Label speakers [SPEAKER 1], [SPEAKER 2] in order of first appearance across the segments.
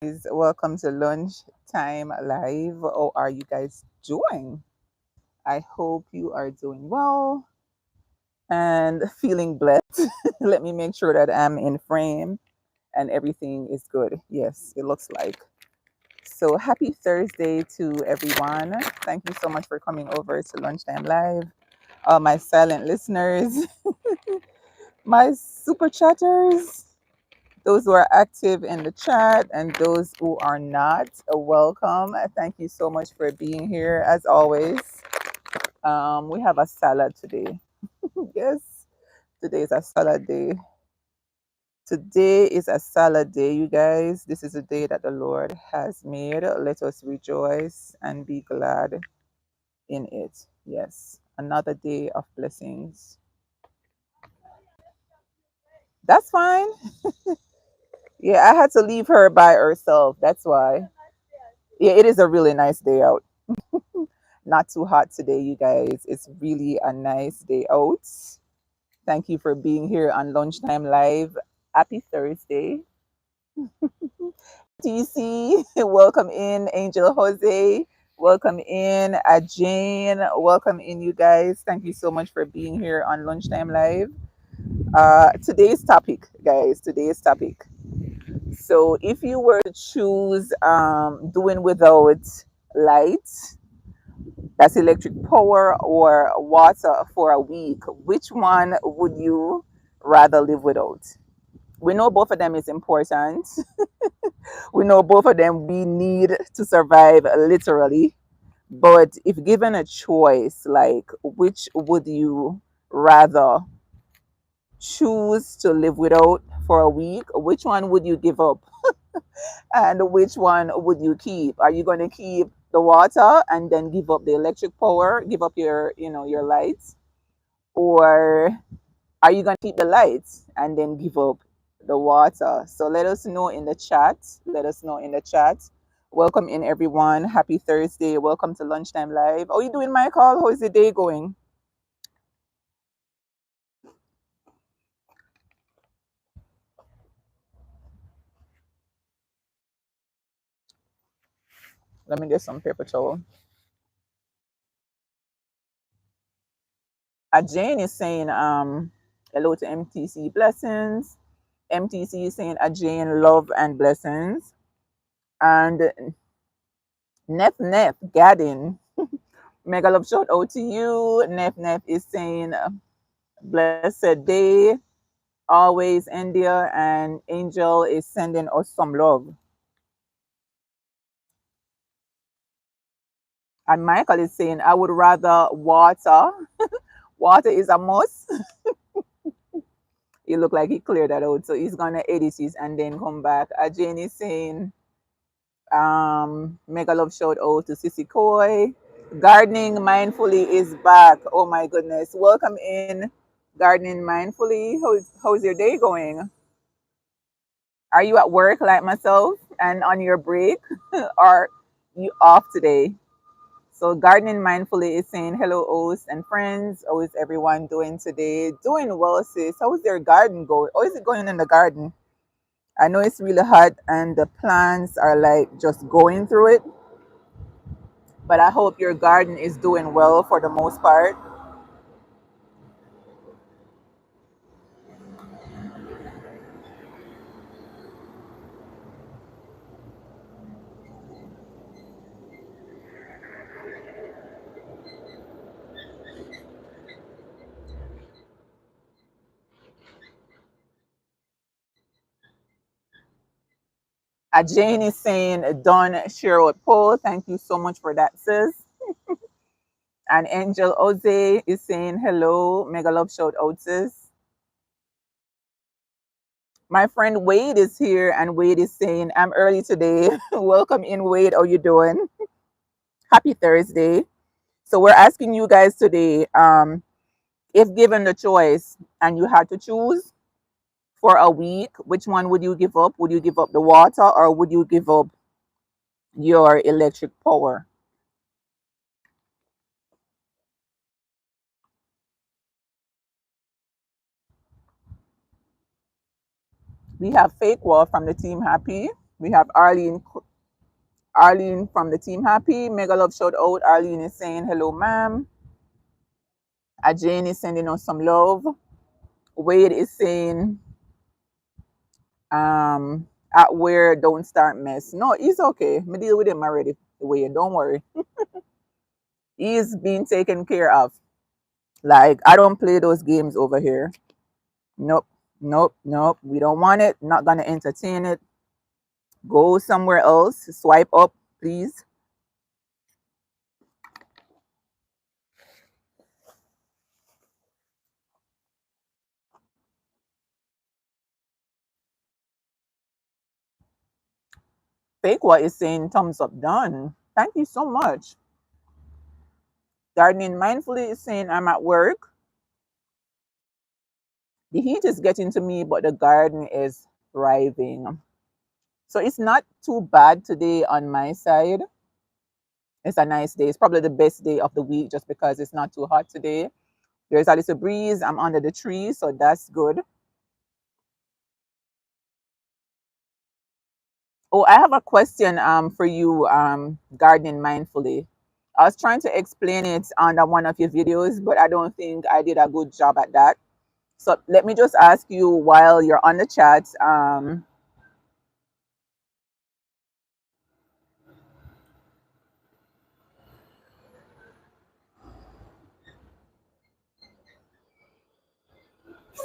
[SPEAKER 1] Welcome to Lunchtime Live. How are you guys doing? I hope you are doing well and feeling blessed. Let me make sure that I'm in frame and everything is good. Yes, it looks like. So, happy Thursday to everyone. Thank you so much for coming over to Lunchtime Live. All my silent listeners, my super chatters, those who are active in the chat and those who are not, welcome. Thank you so much for being here. As always, we have a salad today. Yes, today is a salad day. Today is a salad day, you guys. This is a day that the Lord has made. Let us rejoice and be glad in it. Yes, another day of blessings. That's fine. Yeah, I had to leave her by herself. That's why. Yeah, it is a really nice day out. Not too hot today, you guys. It's really a nice day out. Thank you for being here on Lunchtime Live. Happy Thursday. TC, welcome in. Angel Jose, welcome in. Jane, welcome in, you guys. Thank you so much for being here on Lunchtime Live. Today's topic, guys, today's topic. So, if you were to choose doing without light, that's electric power or water for a week, which one would you rather live without? We know both of them is important. We know both of them we need to survive literally. But if given a choice, like which would you rather choose to live without for a week? Which one would you give up? And which one would you keep? Are you going to keep the water and then give up the electric power, give up your lights? Or are you going to keep the lights and then give up the water? So let us know in the chat. Let us know in the chat. Welcome in, everyone. Happy Thursday. Welcome to Lunchtime Live. How are you doing, Michael? How is the day going? Let me get some paper towel. Jane is saying hello to MTC blessings. MTC is saying Jane love and blessings. And Nef Nef Gaddin, mega love shout out to you. Nef Nef is saying blessed day, always India, and Angel is sending us some love. And Michael is saying I would rather water. Water is a must. He look like he cleared that out, so he's gonna edit it and then come back. Jane is saying mega love shout out to Sissy Koi. Gardening mindfully is back. Oh my goodness. Welcome in Gardening Mindfully. How's your day going? Are you at work like myself and on your break? Or you off today? So Gardening Mindfully is saying hello, hosts and friends. How is everyone doing today? Doing well, sis. How is their garden going? How is it going in the garden? I know it's really hot and the plants are like just going through it, but I hope your garden is doing well for the most part. Jane is saying, Don Cheryl Paul, thank you so much for that, sis. And Angel Oze is saying, hello, mega love shout out, sis. My friend Wade is here, and Wade is saying, I'm early today. Welcome in, Wade. How you doing? Happy Thursday. So we're asking you guys today, if given the choice and you had to choose for a week, which one would you give up? Would you give up the water or would you give up your electric power? We have Fake Wall from the team Happy. We have Arlene from the Team Happy. Mega love shout out. Arlene is saying hello, ma'am. Jane is sending us some love. Wade is saying at where don't start mess. No, he's okay. Me deal with him already. Wade, don't worry. He's being taken care of. Like I don't play those games over here. Nope, nope, nope. We don't want it. Not gonna entertain it. Go somewhere else. Swipe up, please. Fake what is saying thumbs up done. Thank you so much. Gardening mindfully is saying I'm at work. The heat is getting to me, but the garden is thriving. So it's not too bad today on my side. It's a nice day. It's probably the best day of the week just because it's not too hot today. There's a little breeze. I'm under the tree, so that's good. Oh, I have a question for you, gardening mindfully. I was trying to explain it under one of your videos, but I don't think I did a good job at that. So let me just ask you while you're on the chat.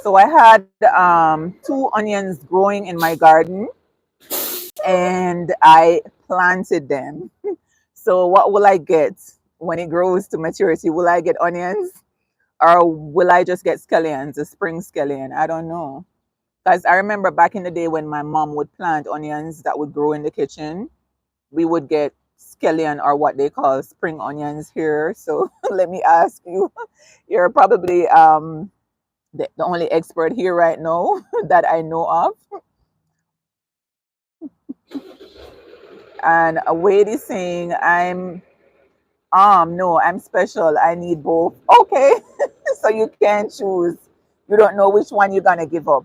[SPEAKER 1] So I had two onions growing in my garden, and I planted them. So what will I get when it grows to maturity? Will I get onions, or will I just get scallions, a spring scallion? I don't know. Because I remember back in the day when my mom would plant onions that would grow in the kitchen, we would get scallion or what they call spring onions here. So let me ask you, you're probably the only expert here right now that I know of. And Wade is saying, no, I'm special. I need both. Okay. So you can choose. You don't know which one you're gonna give up.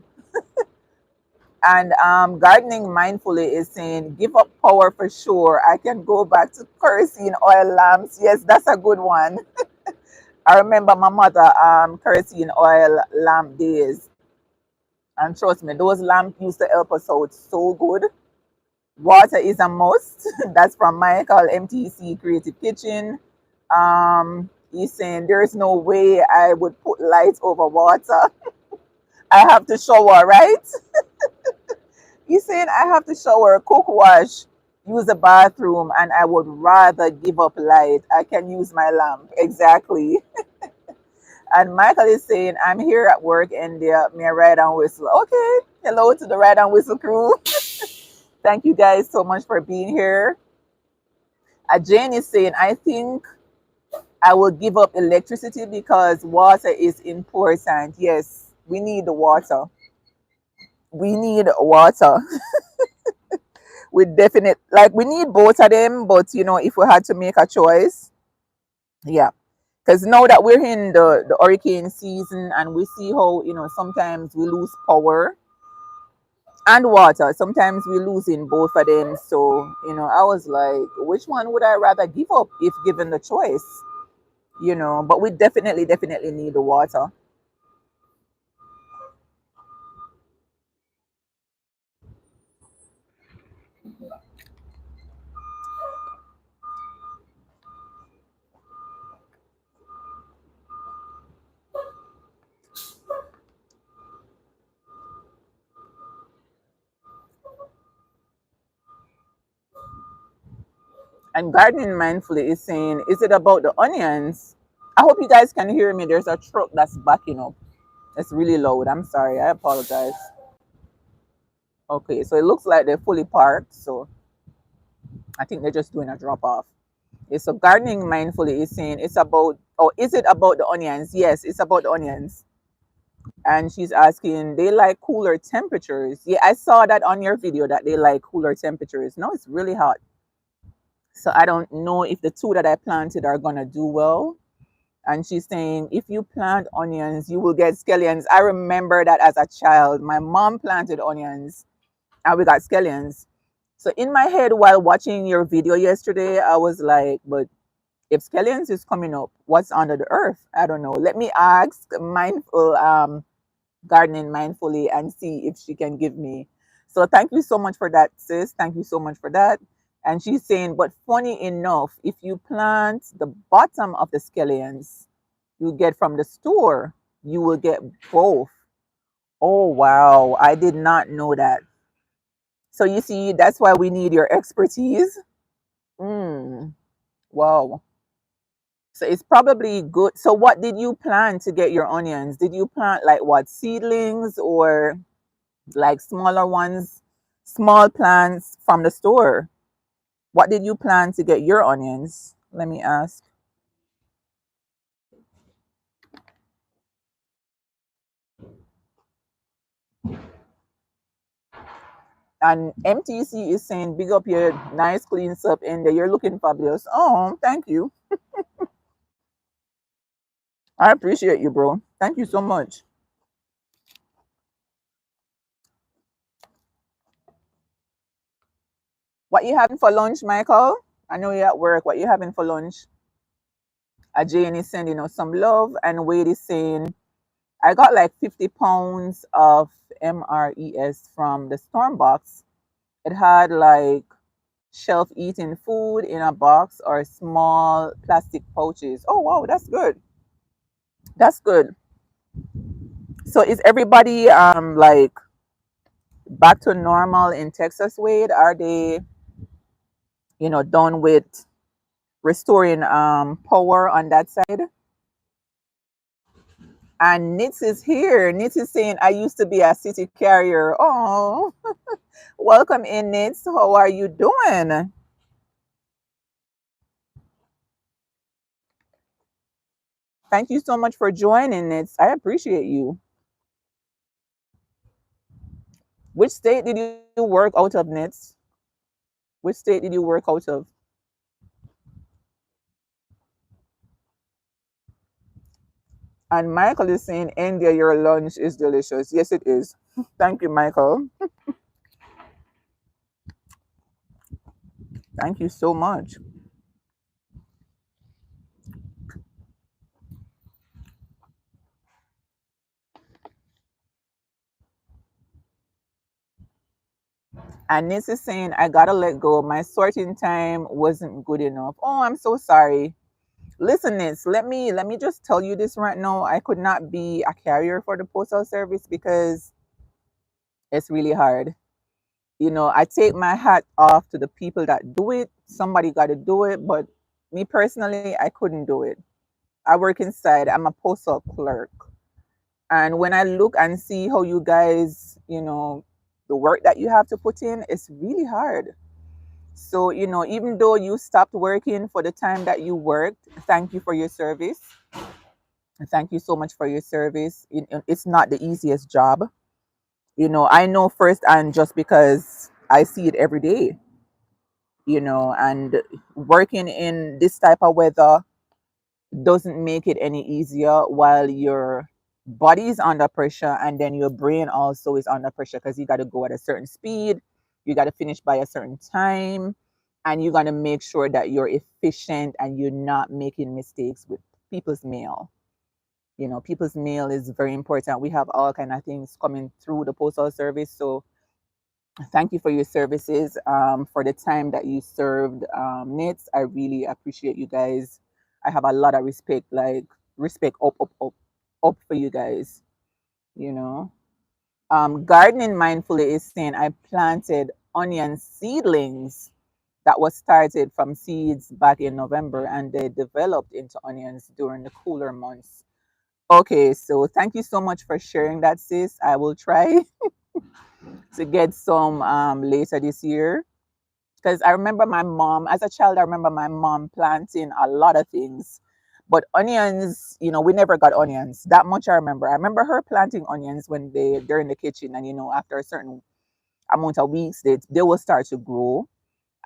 [SPEAKER 1] And gardening mindfully is saying, give up power for sure. I can go back to kerosene oil lamps. Yes, that's a good one. I remember my mother kerosene oil lamp days. And trust me, those lamps used to help us out so good. Water is a must. That's from Michael MTC Creative Kitchen. He's saying there's no way I would put lights over water. I have to shower, right? He's saying I have to shower, cook, wash, use the bathroom, and I would rather give up light. I can use my lamp. Exactly. And Michael is saying, I'm here at work and may I ride and whistle. Okay. Hello to the ride and whistle crew. Thank you guys so much for being here. Jane is saying, I think I will give up electricity because water is important. Yes, we need the water. We need water. We definitely like we need both of them, but if we had to make a choice, yeah. Because now that we're in the hurricane season and we see how sometimes we lose power and water. Sometimes we losing both of them. So, I was like, which one would I rather give up if given the choice? But we definitely need the water. And gardening mindfully is saying, is it about the onions? I hope you guys can hear me. There's a truck that's backing up. It's really loud. I'm sorry. I apologize. Okay, so it looks like they're fully parked. So I think they're just doing a drop off. Okay, so gardening mindfully is saying it's about, or is it about the onions? Yes, it's about the onions. And she's asking, they like cooler temperatures. Yeah, I saw that on your video that they like cooler temperatures. No, it's really hot. So I don't know if the two that I planted are gonna do well. And she's saying, if you plant onions, you will get scallions. I remember that as a child. My mom planted onions and we got scallions. So in my head while watching your video yesterday, I was like, but if scallions is coming up, what's under the earth? I don't know. Let me ask mindful gardening mindfully and see if she can give me. So thank you so much for that, sis. Thank you so much for that. And she's saying, but funny enough, if you plant the bottom of the scallions you get from the store, you will get both. Oh wow, I did not know that. So you see, that's why we need your expertise. Mm, wow. So it's probably good. So what did you plant to get your onions? Did you plant like what, seedlings or like smaller ones, small plants from the store? What did you plant to get your onions? Let me ask. And MTC is saying, big up your nice clean up in there. You're looking fabulous. Oh, thank you. I appreciate you, bro. Thank you so much. What you having for lunch, Michael? I know you're at work. What you having for lunch? Jane is sending us some love, and Wade is saying, I got like 50 pounds of MRES from the storm box. It had like shelf eating food in a box or small plastic pouches. Oh wow, that's good. That's good. So is everybody like back to normal in Texas, Wade? Are they, done with restoring power on that side? And Nitz is here. Nitz is saying, I used to be a city carrier. Oh, welcome in, Nitz. How are you doing? Thank you so much for joining, Nitz. I appreciate you. Which state did you work out of, Nitz? Which state did you work out of? And Michael is saying, India, your lunch is delicious. Yes, it is. Thank you, Michael. Thank you so much. And Nitz is saying, I gotta let go. My sorting time wasn't good enough. Oh, I'm so sorry. Listen, Nitz, let me just tell you this right now. I could not be a carrier for the postal service because it's really hard. I take my hat off to the people that do it. Somebody got to do it, but me personally, I couldn't do it. I work inside. I'm a postal clerk. And when I look and see how you guys, the work that you have to put in, it's really hard. So, even though you stopped working for the time that you worked, thank you for your service. Thank you so much for your service. It's not the easiest job. I know first, and just because I see it every day, and working in this type of weather doesn't make it any easier while your body is under pressure and then your brain also is under pressure because you got to go at a certain speed, you got to finish by a certain time, and you got to make sure that you're efficient and you're not making mistakes with people's mail. People's mail is very important. We have all kind of things coming through the postal service. So thank you for your services, for the time that you served, Nits. I really appreciate you guys. I have a lot of respect, like respect up, up, up, up for you guys. You know, Gardening Mindfully is saying I planted onion seedlings that was started from seeds back in November and they developed into onions during the cooler months. Okay, so thank you so much for sharing that, sis. I will try to get some later this year. Because I remember my mom, as a child, I remember my mom planting a lot of things. But onions, we never got onions. That much I remember. I remember her planting onions when they're in the kitchen, and after a certain amount of weeks, they will start to grow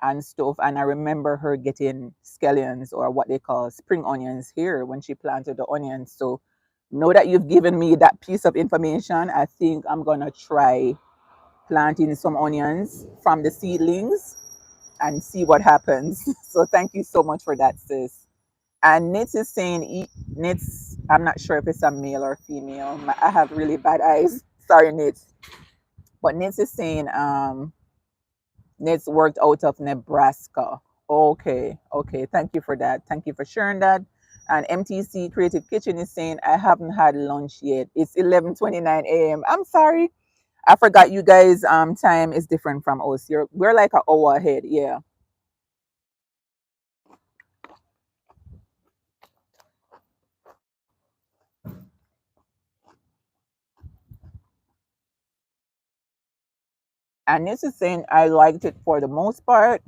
[SPEAKER 1] and stuff. And I remember her getting scallions or what they call spring onions here when she planted the onions. So now that you've given me that piece of information, I think I'm gonna try planting some onions from the seedlings and see what happens. So thank you so much for that, sis. And Nitz is saying, Nitz, I'm not sure if it's a male or female. I have really bad eyes. Sorry, Nitz. But Nitz is saying, Nitz worked out of Nebraska. Okay, okay. Thank you for that. Thank you for sharing that. And MTC Creative Kitchen is saying, I haven't had lunch yet. It's 11:29 a.m. I'm sorry. I forgot you guys time is different from us. We're like an hour ahead. Yeah. And this is saying I liked it for the most part.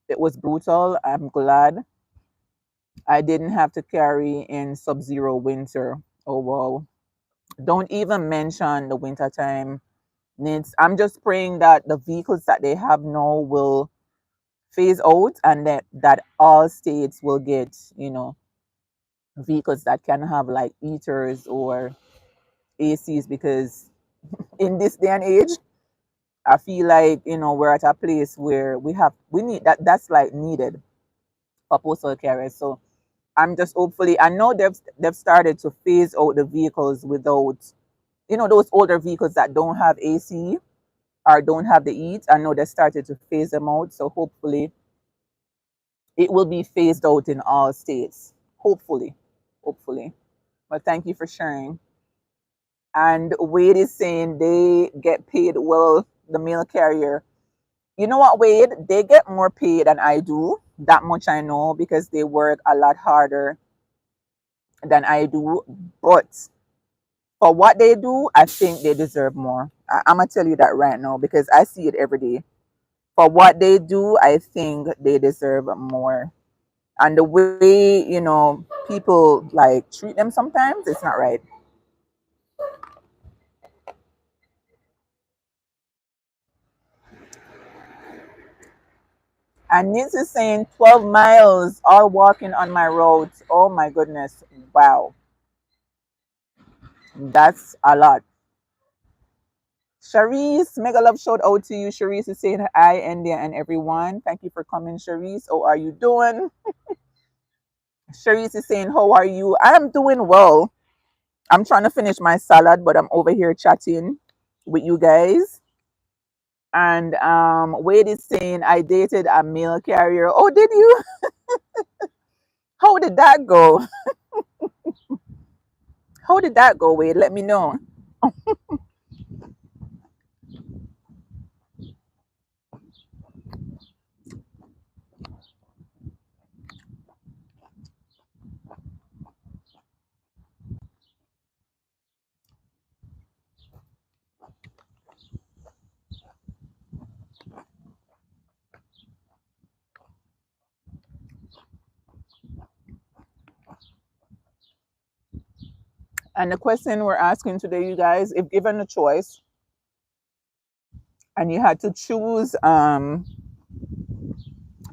[SPEAKER 1] It was brutal. I'm glad I didn't have to carry in sub-zero winter. Oh wow. Don't even mention the winter time needs. I'm just praying that the vehicles that they have now will phase out and that all states will get, vehicles that can have like heaters or ACs because in this day and age, I feel like, we're at a place where we need that's like needed for postal carriers. So I'm just hopefully I know they've started to phase out the vehicles without, those older vehicles that don't have AC or don't have the heat. I know they started to phase them out. So hopefully it will be phased out in all states. Hopefully. Hopefully. But thank you for sharing. And Wade is saying they get paid well, the mail carrier. You know what, Wade? They get more paid than I do. That much I know because they work a lot harder than I do. But for what they do, I think they deserve more. I'm gonna tell you that right now because I see it every day. For what they do, I think they deserve more. And the way, people like treat them sometimes, it's not right. And this is saying 12 miles all walking on my roads. Oh my goodness. Wow. That's a lot. Sharice, mega love shout out to you. Sharice is saying hi, India and everyone. Thank you for coming, Sharice. How are you doing? Sharice is saying, how are you? I'm doing well. I'm trying to finish my salad, but I'm over here chatting with you guys. And Wade is saying, I dated a mail carrier. Oh, did you? How did that go? How did that go, Wade? Let me know. And the question we're asking today, you guys, if given a choice and you had to choose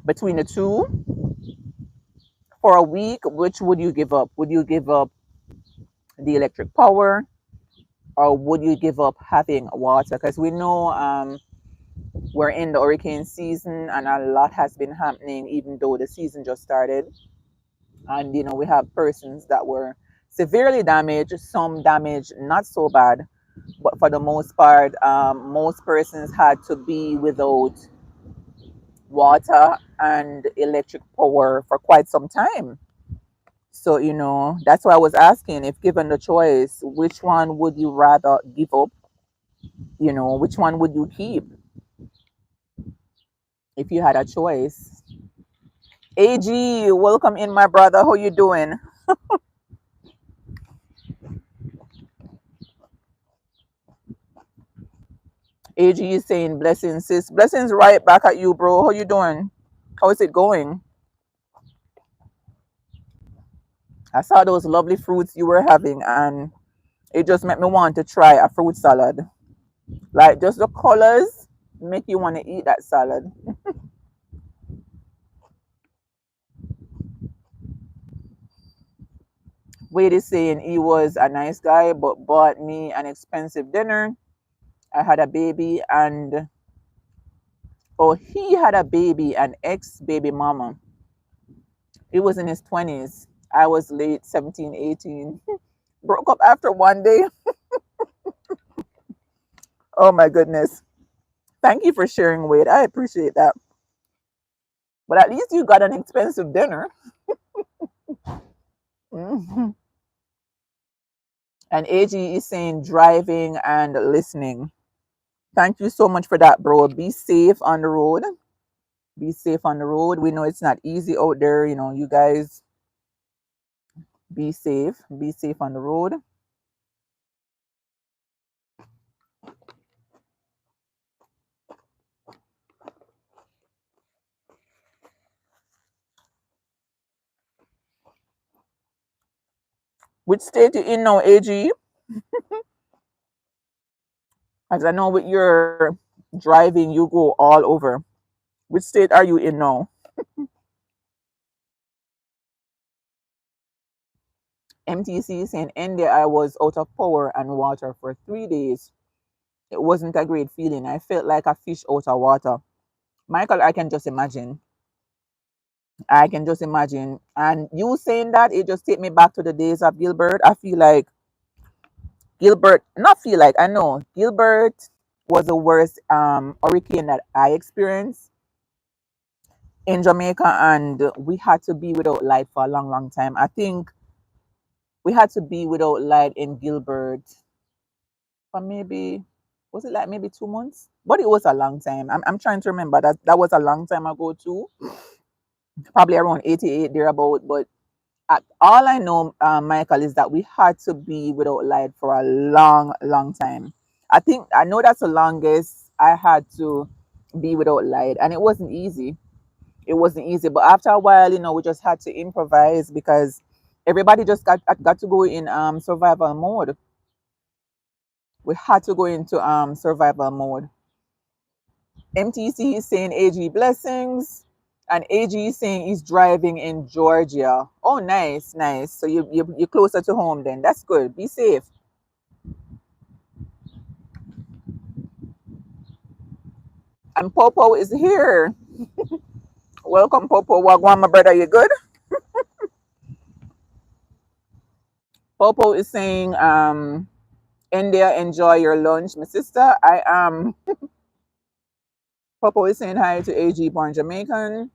[SPEAKER 1] between the two for a week, which would you give up? Would you give up the electric power or would you give up having water? Because we know we're in the hurricane season and a lot has been happening, even though the season just started. And, we have persons that were severely damaged, some damaged not so bad. But for the most part, most persons had to be without water and electric power for quite some time. So, that's why I was asking if given the choice, which one would you rather give up? Which one would you keep if you had a choice? AG, welcome in, my brother. How you doing? AG is saying blessings, sis. Blessings right back at you, bro. How you doing? How is it going? I saw those lovely fruits you were having, and it just made me want to try a fruit salad. Like just the colors make you want to eat that salad. Wade is saying he was a nice guy, but bought me an expensive dinner. I had a baby, and oh, he had a baby, an ex baby mama. He was in his 20s. I was late 17, 18. Broke up after one day. Oh my goodness. Thank you for sharing, Wade. I appreciate that. But at least you got an expensive dinner. Mhm. And AG is saying driving and listening. Thank you so much for that, bro. Be safe on the road. Be safe on the road. We know it's not easy out there. You know, you guys be safe. Be safe on the road. Which state you in now, AG? As I know with your driving, you go all over. Which state are you in now? MTC saying India, I was out of power and water for 3 days. It wasn't a great feeling. I felt like a fish out of water. Michael, I can just imagine. I can just imagine. And you saying that, it just take me back to the days of Gilbert. I feel like Gilbert, not feel like, I know Gilbert was the worst hurricane that I experienced in Jamaica, and we had to be without light for a long, long time. I think we had to be without light in Gilbert for maybe, was it like maybe 2 months? But it was a long time. I'm trying to remember that was a long time ago too, probably around 88 thereabout. But all I know, Michael, is that we had to be without light for a long, long time. I know that's the longest I had to be without light, and it wasn't easy. It wasn't easy, but after a while, we just had to improvise because everybody just got to go in survival mode. We had to go into survival mode. MTC is saying AG blessings, and AG is saying he's driving in Georgia. Oh, nice, nice. So you're closer to home then. That's good. Be safe. And Popo is here. Welcome, Popo. Wagwan, my brother. You good? Popo is saying, India, enjoy your lunch. My sister, I am. Popo is saying hi to AG Born Jamaican.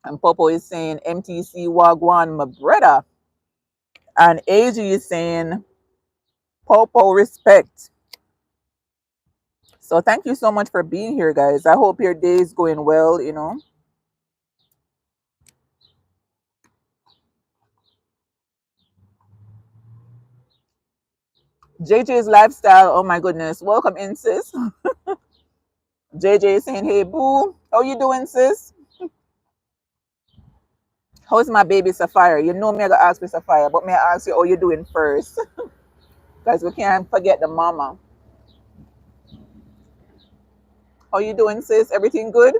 [SPEAKER 1] And Popo is saying MTC Wagwan, my brother. And AG is saying Popo respect. So thank you so much for being here, guys. I hope your day is going well. JJ's lifestyle. Oh my goodness. Welcome in, sis. JJ is saying, hey boo, how you doing, sis? How's my baby Sapphire? You know me, I gotta ask for Sapphire, but may I ask you how you doing first? Because we can't forget the mama. How you doing, sis? Everything good?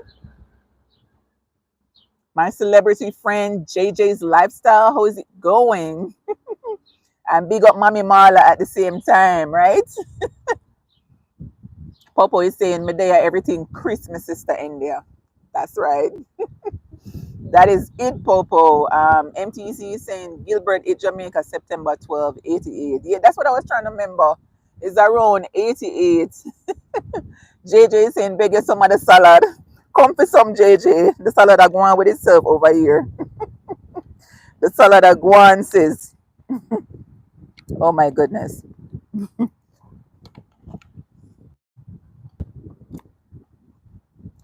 [SPEAKER 1] My celebrity friend JJ's lifestyle. How is it going? And big up Mommy Marla at the same time, right? Popo is saying Medea everything Christmas sister India. That's right. That is it, Popo. MTC is saying Gilbert in Jamaica, September 12, 88. Yeah, that's what I was trying to remember. It's around 88. JJ is saying beg you some of the salad. Come for some, JJ. The salad I go on with itself over here. The salad I go on says, oh my goodness.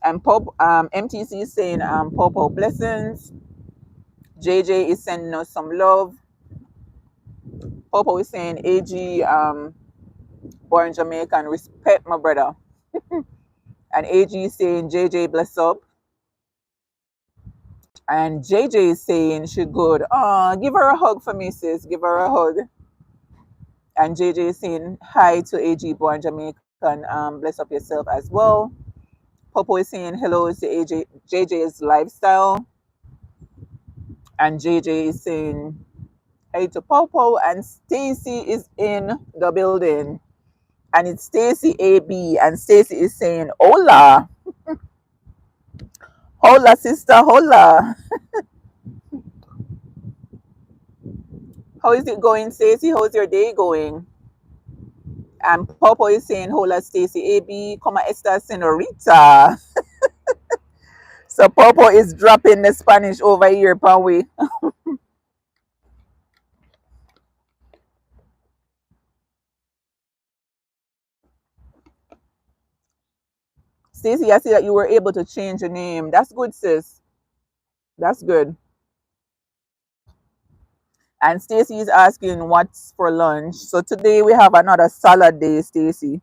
[SPEAKER 1] And MTC is saying Popo blessings. JJ is sending us some love. Popo is saying AG born Jamaican, respect my brother. And AG is saying JJ bless up. And JJ is saying she good. Give her a hug for me, sis. Give her a hug. And JJ is saying hi to AG born Jamaican. Bless up yourself as well. Popo is saying hello to JJ's lifestyle. And JJ is saying hey to Popo. And Stacy is in the building. And it's Stacy AB, and Stacy is saying, "Hola, hola, sister, hola." How is it going, Stacy? How's your day going? And Popo is saying, "Hola, Stacy AB, como esta, senorita?" So Popo is dropping the Spanish over here, Panwe. Stacy, I see that you were able to change your name. That's good, sis. That's good. And Stacy is asking what's for lunch. So today we have another salad day, Stacy.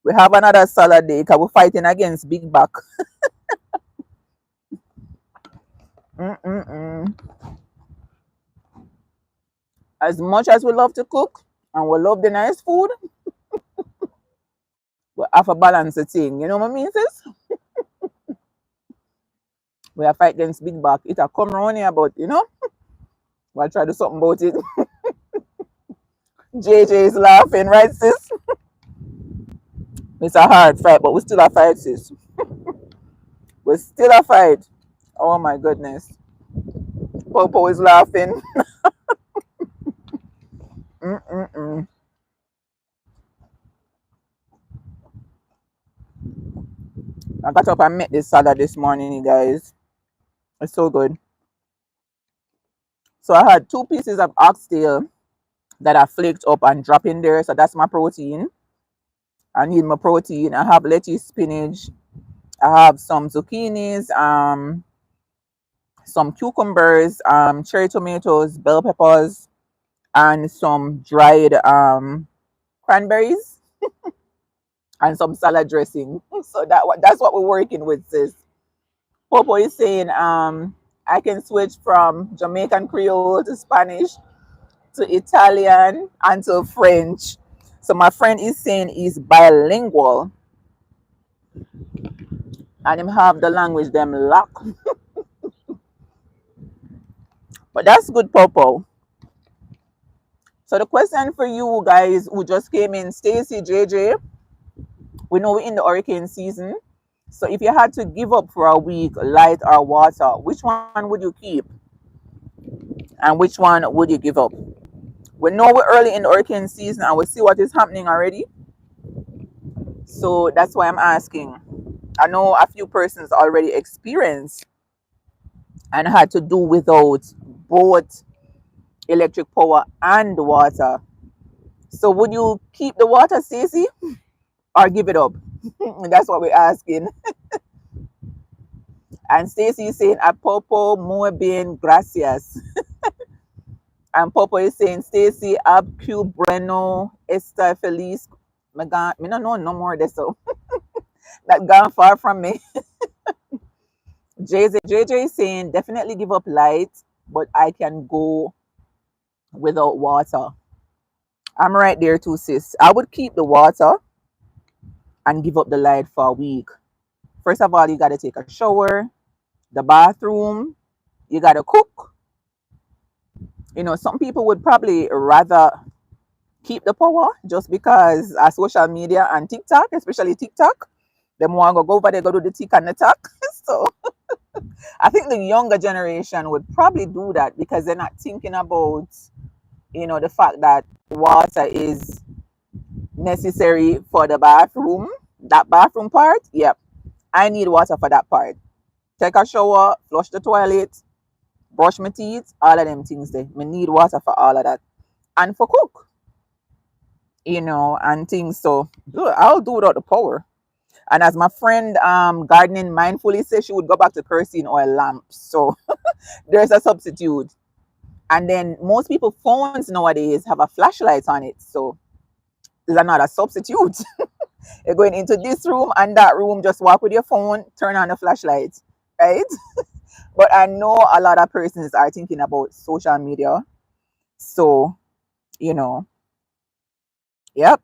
[SPEAKER 1] We have another salad day because we're fighting against Big Back. Mm-mm-mm. As much as we love to cook and we love the nice food, we have to balance the thing. You know what I mean, sis? We are fight against Big Back. It'll come around here, but we'll try to do something about it. JJ is laughing, right, sis? It's a hard fight, but we still a fight, sis. We still a fight. Oh my goodness. Popo is laughing. Mm-mm-mm. I got up and made this salad this morning, you guys. It's so good. So I had 2 pieces of oxtail that I flaked up and drop in there. So that's my protein. I need my protein. I have lettuce, spinach. I have some zucchinis, some cucumbers, cherry tomatoes, bell peppers, and some dried cranberries and some salad dressing. So that's what we're working with, sis. Popo is saying I can switch from Jamaican Creole to Spanish to Italian and to French. So my friend is saying he's bilingual and him have the language them lock. But that's good, Popo. So the question for you guys who just came in, Stacy, JJ, we know we're in the hurricane season. So if you had to give up for a week, light or water, which one would you keep? And which one would you give up? We know we're early in the hurricane season and we see what is happening already. So that's why I'm asking. I know a few persons already experienced and had to do without both electric power and water. So would you keep the water, Stacey, or give it up? That's what we're asking. And Stacey is saying, Apopo muy bien, gracias. And Popo is saying, Stacey, abque bueno, está feliz. Me no know no more of this, so that gone far from me. JJ is saying, definitely give up light, but I can go without water. I'm right there too, sis. I would keep the water and give up the light for a week. First of all, you got to take a shower, the bathroom, you got to cook. Some people would probably rather keep the power just because social media and TikTok, especially TikTok, them want to go over there, go do the tick and the talk. So I think the younger generation would probably do that because they're not thinking about, the fact that water is necessary for the bathroom, that bathroom part. Yep. I need water for that part. Take a shower, flush the toilet, brush my teeth, all of them things there. Me need water for all of that. And for cook, and things. So I'll do without the power. And as my friend gardening mindfully says, she would go back to kerosene oil lamps. So there's a substitute. And then most people phones nowadays have a flashlight on it. So there's another substitute. You're going into this room and that room, just walk with your phone, turn on the flashlight, right? But I know a lot of persons are thinking about social media. So, you know, yep.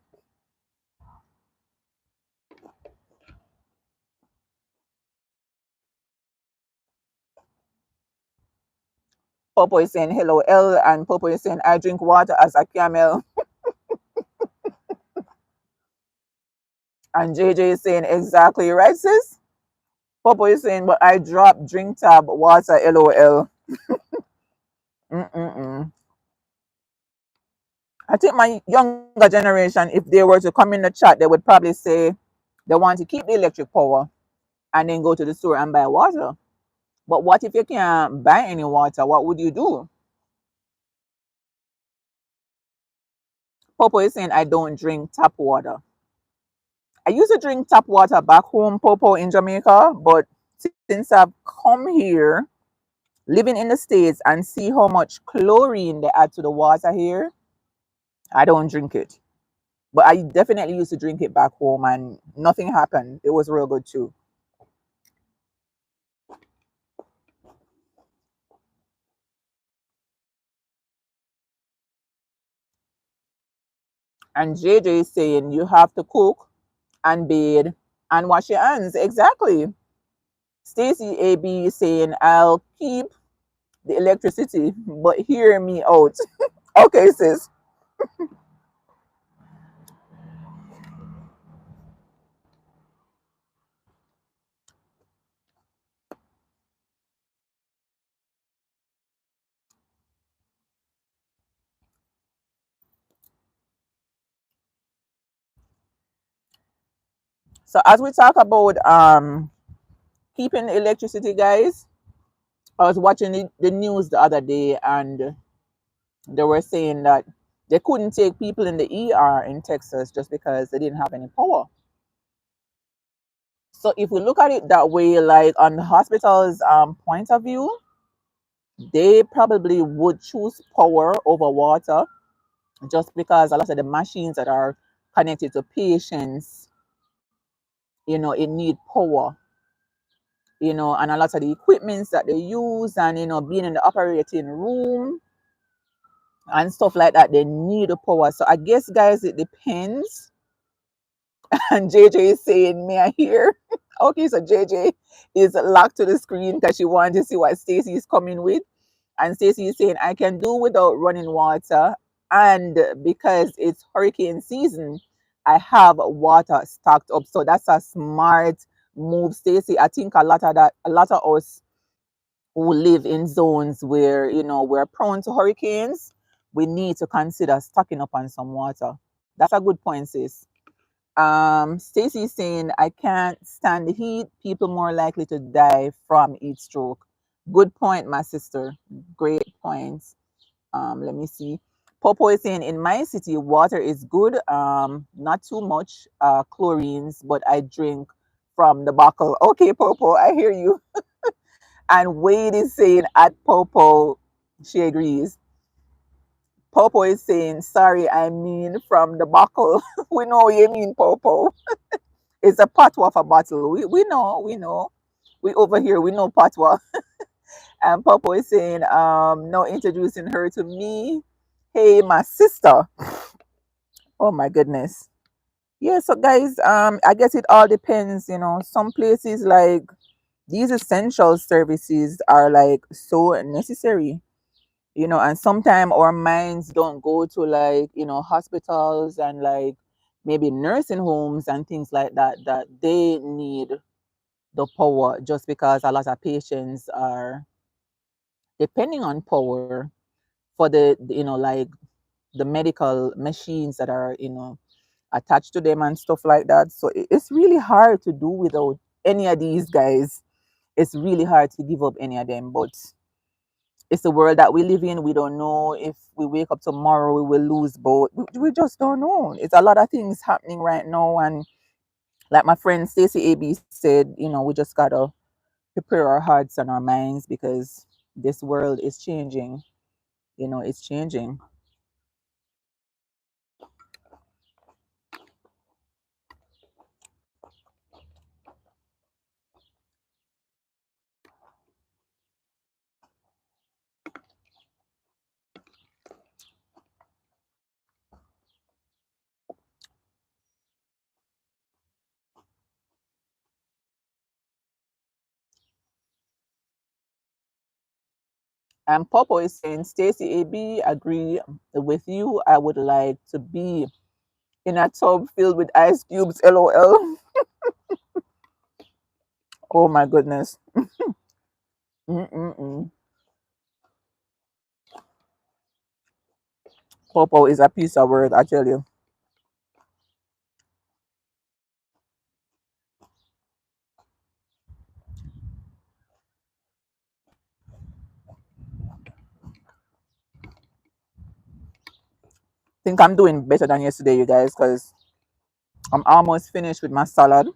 [SPEAKER 1] Popo is saying hello, L, and Popo is saying I drink water as a camel. And JJ is saying exactly right, sis. Popo is saying, but I dropped drink tab water, lol. Mm-mm-mm. I think my younger generation, if they were to come in the chat, they would probably say they want to keep the electric power and then go to the store and buy water. But what if you can't buy any water? What would you do? Popo is saying, I don't drink tap water. I used to drink tap water back home, Popo, in Jamaica, but since I've come here, living in the States, and see how much chlorine they add to the water here, I don't drink it. But I definitely used to drink it back home and nothing happened. It was real good too. And JJ is saying you have to cook and bathe and wash your hands. Exactly. Stacy AB is saying I'll keep the electricity, but hear me out. Okay, sis. So as we talk about keeping electricity, guys, I was watching the news the other day and they were saying that they couldn't take people in the ER in Texas just because they didn't have any power. So if we look at it that way, like on the hospital's point of view, they probably would choose power over water just because a lot of the machines that are connected to patients, it need power, and a lot of the equipments that they use and, being in the operating room and stuff like that, they need the power. So I guess, guys, it depends. And JJ is saying, may I hear? Okay, so JJ is locked to the screen because she wanted to see what Stacy is coming with. And Stacey is saying, I can do without running water. And because it's hurricane season, I have water stocked up. So that's a smart move, Stacey. I think a lot of us who live in zones where, we're prone to hurricanes, we need to consider stocking up on some water. That's a good point, sis. Stacey is saying, I can't stand the heat. People more likely to die from heat stroke. Good point, my sister. Great points. Let me see. Popo is saying, in my city, water is good. Not too much chlorines, but I drink from the bottle. Okay, Popo, I hear you. And Wade is saying, at Popo, she agrees. Popo is saying, sorry, I mean from the bottle. We know what you mean, Popo. It's a patwa for bottle. We know, we know. We over here, we know patwa. And Popo is saying, no, introducing her to me. Hey, my sister. Oh my goodness. Yeah, so guys, I guess it all depends, Some places like these essential services are like so necessary, and sometimes our minds don't go to like, hospitals and like maybe nursing homes and things like that, that they need the power just because a lot of patients are depending on power for like the medical machines that are, attached to them and stuff like that. So it's really hard to do without any of these guys. It's really hard to give up any of them, but it's the world that we live in. We don't know if we wake up tomorrow we will lose both. We just don't know. It's a lot of things happening right now, and like my friend Stacey AB said, we just gotta prepare our hearts and our minds because this world is changing. It's changing. And Popo is saying, Stacey AB, agree with you. I would like to be in a tub filled with ice cubes. LOL. Oh my goodness. Mm-mm-mm. Popo is a piece of work, I tell you. Think I'm doing better than yesterday, you guys, because I'm almost finished with my salad.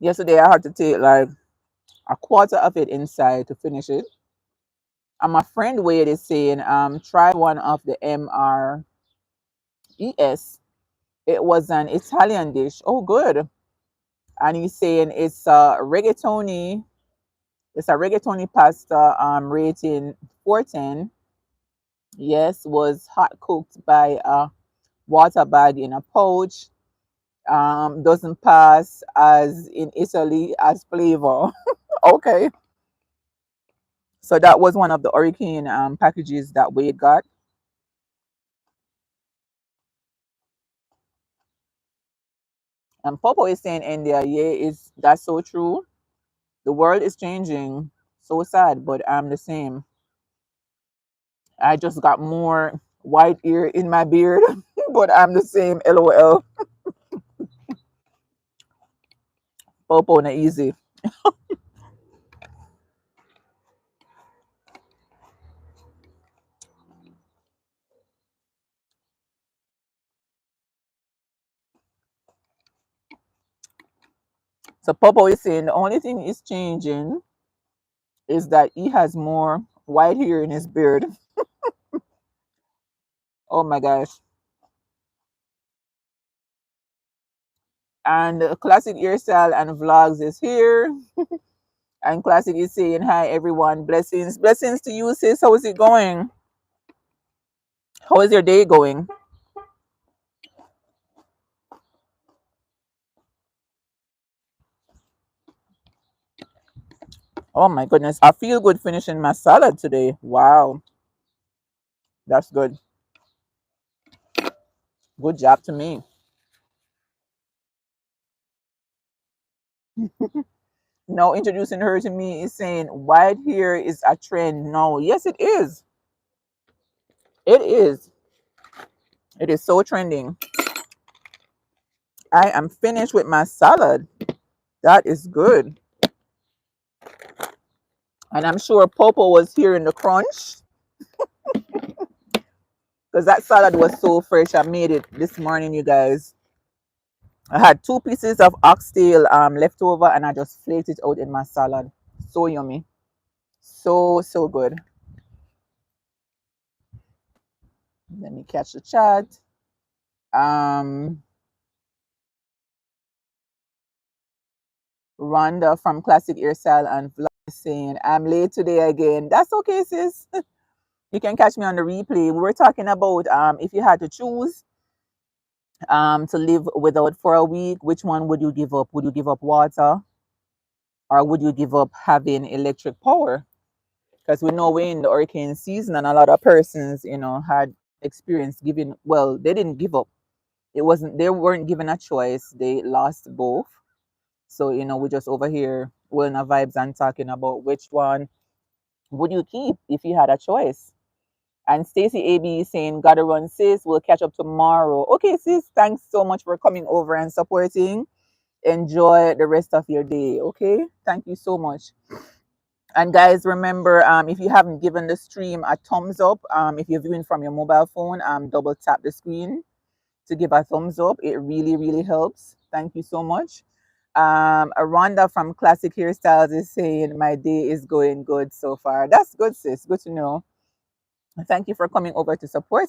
[SPEAKER 1] Yesterday, I had to take like a quarter of it inside to finish it. And my friend Wade is saying, try one of the MRES. It was an Italian dish. Oh, good. And he's saying it's rigatoni. It's a rigatoni pasta rating 410. Yes, was hot cooked by a water bag in a pouch. Doesn't pass as in Italy as flavor. Okay. So that was one of the hurricane packages that Wade got. And Popo is saying India, yeah, is that's so true. The world is changing. So sad, but I'm the same. I just got more white ear in my beard, but I'm the same. LOL. Popo na easy. So Popo is saying the only thing is changing is that he has more white hair in his beard. Oh my gosh. And Classic Hairstyle and Vlogs is here. And Classic is saying, hi everyone. Blessings. Blessings to you, sis. How is it going? How is your day going? Oh my goodness. I feel good finishing my salad today. Wow. That's good. Good job to me. No, introducing her to me is saying white hair is a trend. No, yes, it is. It is. It is so trending. I am finished with my salad. That is good. And I'm sure Popo was hearing the crunch because that salad was so fresh. I made it this morning, you guys. I had two pieces of oxtail left over and I just flaked it out in my salad. So yummy. So, so good. Let me catch the chat. Um, Rhonda from Classic Hairstyle and Vlog saying, I'm late today again. That's okay, sis. You can catch me on the replay. We were talking about if you had to choose to live without for a week, which one would you give up? Would you give up water or would you give up having electric power? Because we know we're in the hurricane season and a lot of persons, had experience giving, well, they didn't give up. They weren't given a choice. They lost both. So, we're just over here willing our vibes and talking about which one would you keep if you had a choice. And Stacy AB is saying, gotta run, sis. We'll catch up tomorrow. Okay, sis, thanks so much for coming over and supporting. Enjoy the rest of your day. Okay, thank you so much. And guys, remember, if you haven't given the stream a thumbs up, if you're viewing from your mobile phone, double tap the screen to give a thumbs up. It really, really helps. Thank you so much. Rhonda from Classic Hairstyles is saying, my day is going good so far. That's good, sis. Good to know. Thank you for coming over to support.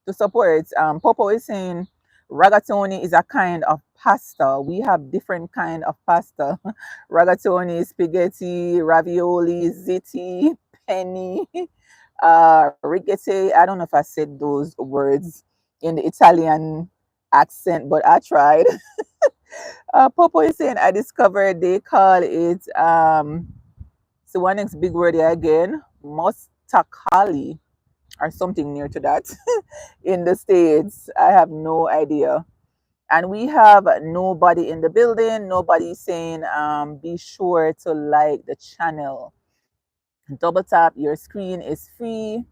[SPEAKER 1] Popo is saying ragatoni is a kind of pasta. We have different kind of pasta. Ragatoni, spaghetti, ravioli, ziti, penny, rigatoni. I don't know if I said those words in the Italian accent, but I tried. Popo is saying I discovered they call it so one next big word here again, mustakali. or something near to that in the States. I have no idea. And we have nobody in the building, nobody saying, be sure to like the channel. Double tap your screen is free.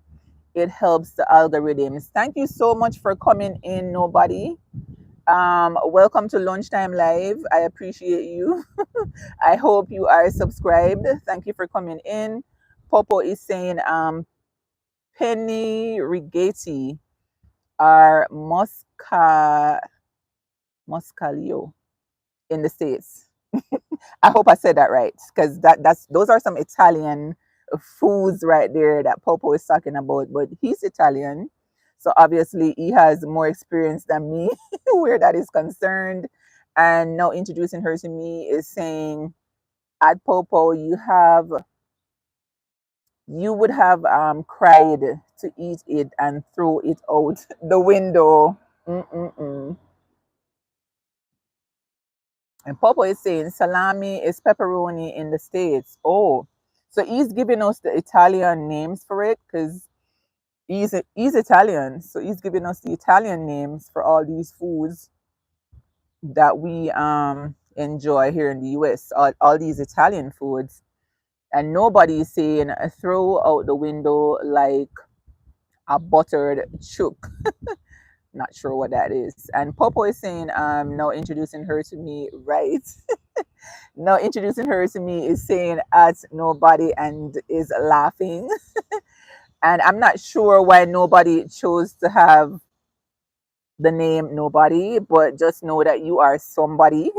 [SPEAKER 1] It helps the algorithms. Thank you so much for coming in, nobody. Welcome to Lunchtime Live. I appreciate you. I hope you are subscribed. Thank you for coming in. Popo is saying, Penny Rigetti are Moscalio in the States. I hope I said that right, because that's those are some Italian foods right there that Popo is talking about. But he's Italian, so obviously he has more experience than me where that is concerned. And now introducing her to me is saying, at Popo, you would have cried to eat it and throw it out the window. Mm-mm-mm. And Popo is saying salami is pepperoni in the States. Oh, so he's giving us the Italian names for it because he's Italian. So he's giving us the Italian names for all these foods that we enjoy here in the US, all these Italian foods. And nobody is saying throw out the window like a buttered chook. Not sure what that is. And Popo is saying, now introducing her to me, right? Now introducing her to me is saying at nobody and is laughing. And I'm not sure why nobody chose to have the name nobody, but just know that you are somebody.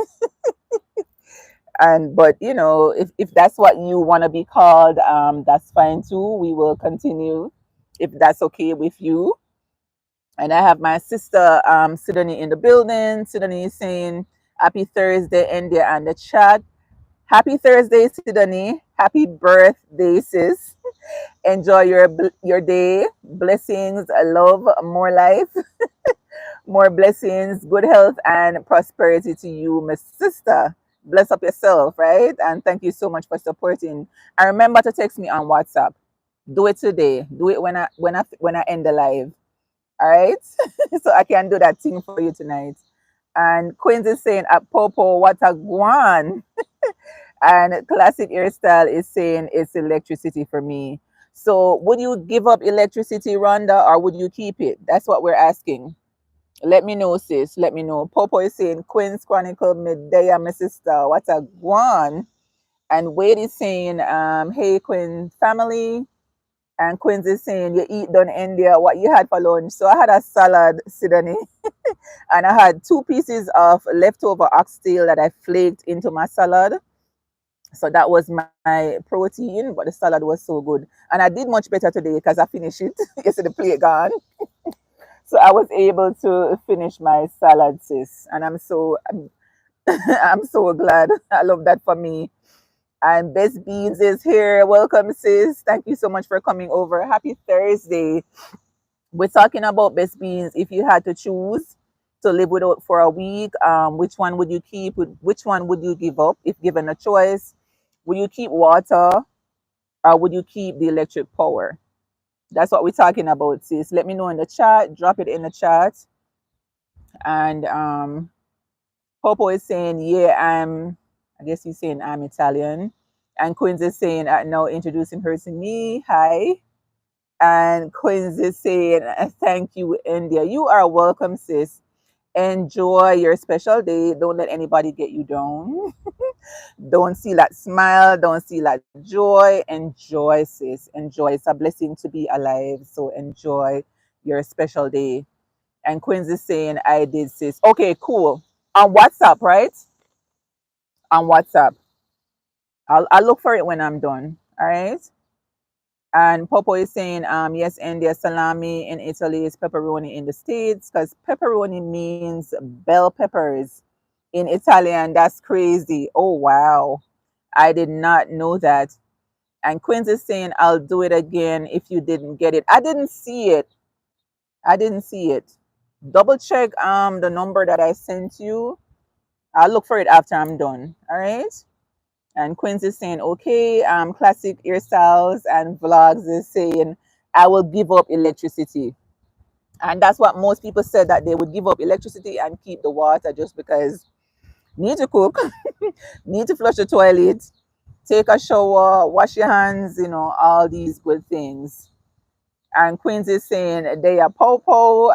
[SPEAKER 1] And but if that's what you want to be called, that's fine too. We will continue if that's okay with you. And I have my sister Sidonie in the building. Sidonie is saying happy Thursday, India, and the chat. Happy Thursday, Sidonie. Happy birthday, sis. Enjoy your day. Blessings, love, more life, more blessings, good health, and prosperity to you, my sister. Bless up yourself, right? And thank you so much for supporting. And remember to text me on WhatsApp. Do it today. Do it when I end the live. All right. So I can do that thing for you tonight. And Queens is saying at Popo, what a guan. And Classic Hairstyle is saying it's electricity for me. So would you give up electricity, Rhonda, or would you keep it? That's what we're asking. Let me know, sis. Let me know. Popo is saying Queen's Chronicle Medea, my sister. What a guan. And Wade is saying, hey Queen family. And Quincy is saying you eat done India, what you had for lunch. So I had a salad, Sydney, and I had 2 pieces of leftover oxtail that I flaked into my salad. So that was my protein, but the salad was so good. And I did much better today because I finished it. You see the plate gone. So I was able to finish my salad, sis. And I'm so glad. I love that for me. And Best Beans is here. Welcome, sis. Thank you so much for coming over. Happy Thursday. We're talking about Best Beans. If you had to choose to live without for a week, which one would you keep? Which one would you give up if given a choice? Would you keep water or would you keep the electric power? That's what we're talking about, sis. Let me know in the chat. Drop it in the chat. And Popo is saying, yeah, I guess he's saying I'm Italian. And Queens is saying, now introducing her to me. Hi. And Queens is saying, thank you, India. You are welcome, sis. Enjoy your special day. Don't let anybody get you down. Don't see that smile. Don't see that joy. Enjoy, sis. Enjoy. It's a blessing to be alive. So enjoy your special day. And Queens is saying, I did, sis. Okay, cool. On WhatsApp, right? On WhatsApp. I'll look for it when I'm done. All right. And Popo is saying, yes, India salami in Italy is pepperoni in the States because pepperoni means bell peppers in Italian. That's crazy. Oh, wow. I did not know that. And Quincy is saying, I'll do it again if you didn't get it. I didn't see it. I didn't see it. Double check the number that I sent you. I'll look for it after I'm done. All right. And Quincy is saying, okay, classic hairstyles and vlogs is saying, I will give up electricity. And that's what most people said, that they would give up electricity and keep the water, just because need to cook, need to flush the toilet, take a shower, wash your hands, all these good things. And Queens is saying they are popo.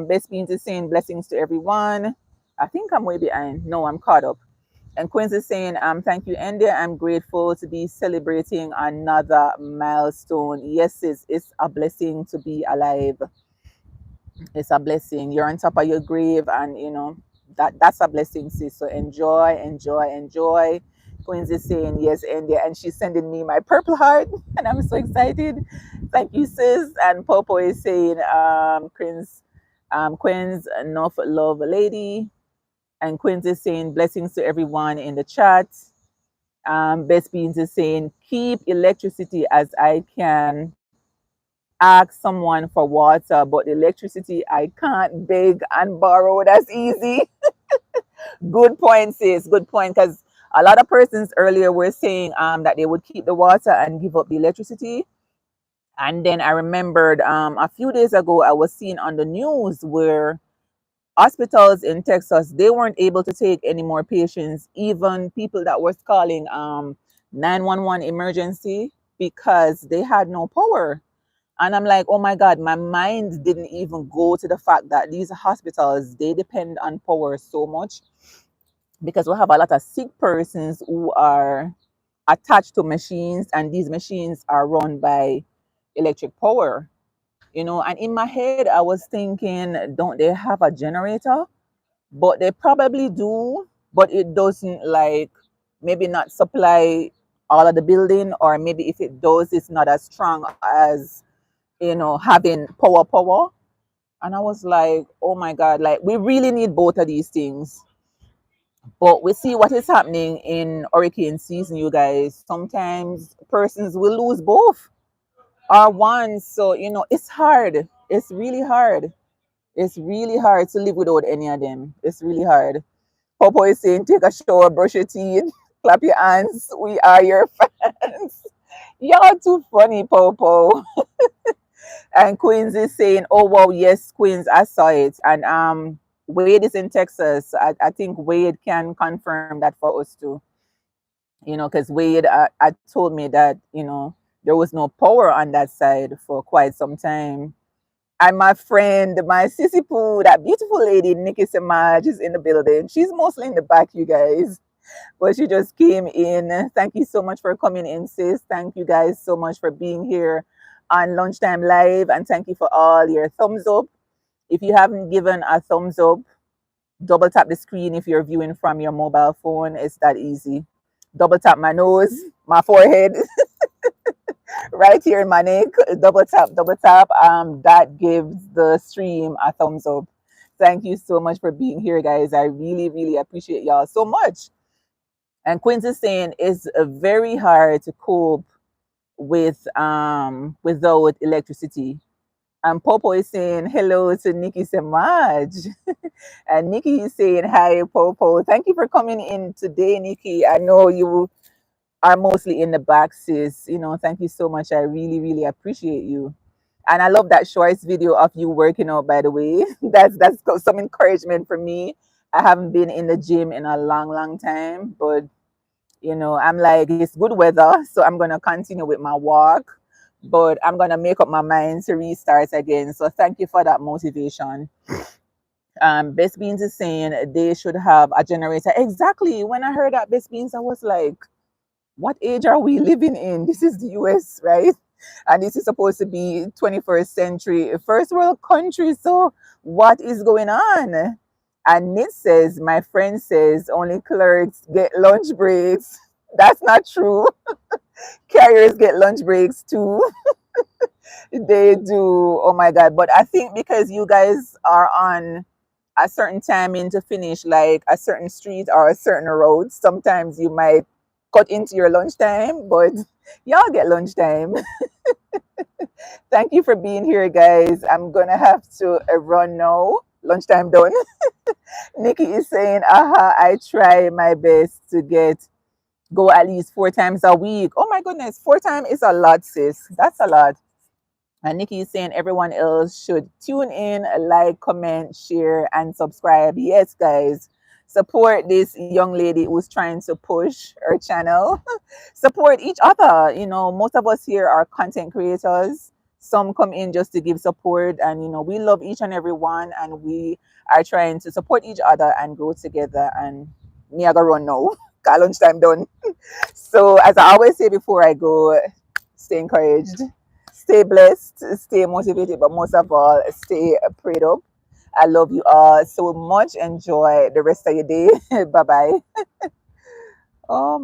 [SPEAKER 1] Best Beans is saying blessings to everyone. I think I'm way behind. No, I'm caught up. And Queens is saying, thank you, India. I'm grateful to be celebrating another milestone. Yes, it's a blessing to be alive. It's a blessing. You're on top of your grave, and that's a blessing, sis. So enjoy, enjoy, enjoy. Queens is saying yes, India, and she's sending me my purple heart, and I'm so excited. Thank you, sis. And Popo is saying, Queens, enough love, lady. And Queens is saying blessings to everyone in the chat. Best Beans is saying keep electricity as I can ask someone for water, but electricity I can't beg and borrow. That's easy. Good point, sis. Good point. Because a lot of persons earlier were saying that they would keep the water and give up the electricity. And then I remembered a few days ago, I was seeing on the news where hospitals in Texas, they weren't able to take any more patients, even people that was calling 911 emergency, because they had no power. And I'm like, oh my God, my mind didn't even go to the fact that these hospitals, they depend on power so much, because we have a lot of sick persons who are attached to machines, and these machines are run by electric power. And in my head, I was thinking, don't they have a generator? But they probably do, but it doesn't, like, maybe not supply all of the building, or maybe if it does, it's not as strong as having power. And I was like, oh my God, like, we really need both of these things. But we see what is happening in hurricane season, you guys. Sometimes persons will lose both or one. So, it's hard. It's really hard. It's really hard to live without any of them. It's really hard. Popo is saying, take a shower, brush your teeth, clap your hands. We are your fans. Y'all too funny, Popo. And Queens is saying, oh wow, yes, Queens, I saw it. And Wade is in Texas. I think Wade can confirm that for us too. Because Wade told me that, there was no power on that side for quite some time. And my friend, my sissy poo, that beautiful lady, Nikki Samaj, is in the building. She's mostly in the back, you guys. But she just came in. Thank you so much for coming in, sis. Thank you guys so much for being here on Lunchtime Live. And thank you for all your thumbs up. If you haven't given a thumbs up, double tap the screen if you're viewing from your mobile phone. It's that easy. Double tap my nose, my forehead, right here in my neck. Double tap, double tap. That gives the stream a thumbs up. Thank you so much for being here, guys. I really, really appreciate y'all so much. And Quincy is saying it's very hard to cope without electricity. And Popo is saying hello to Nikki Samaj. And Nikki is saying hi, Popo. Thank you for coming in today, Nikki. I know you are mostly in the back, sis. Thank you so much. I really, really appreciate you. And I love that shorts video of you working out, by the way. That's some encouragement for me. I haven't been in the gym in a long, long time, but I'm like, it's good weather, so I'm gonna continue with my walk, but I'm gonna make up my mind to restart again. So thank you for that motivation. Best Beans is saying they should have a generator. Exactly. When I heard that, Best Beans, I was like, what age are we living in? This is the US, right? And this is supposed to be 21st century, first world country. So what is going on? And Nit says, my friend says, only clerks get lunch breaks. That's not true. Carriers get lunch breaks too. They do. Oh my God. But I think because you guys are on a certain timing to finish, like a certain street or a certain road, sometimes you might cut into your lunchtime, but y'all get lunchtime. Thank you for being here, guys. I'm going to have to run now. Lunchtime done. Nikki is saying, I try my best to go at least 4 times a week. Oh my goodness, 4 times is a lot, sis. That's a lot. And Nikki is saying everyone else should tune in, like, comment, share, and subscribe. Yes, guys, support this young lady who's trying to push her channel. Support each other. Most of us here are content creators. Some come in just to give support, and we love each and every one, and we are trying to support each other and grow together. And me, I gotta run now. Got lunchtime done. So, as I always say before I go, stay encouraged, stay blessed, stay motivated, but most of all, stay prayed up. I love you all so much. Enjoy the rest of your day. Bye bye. Oh my.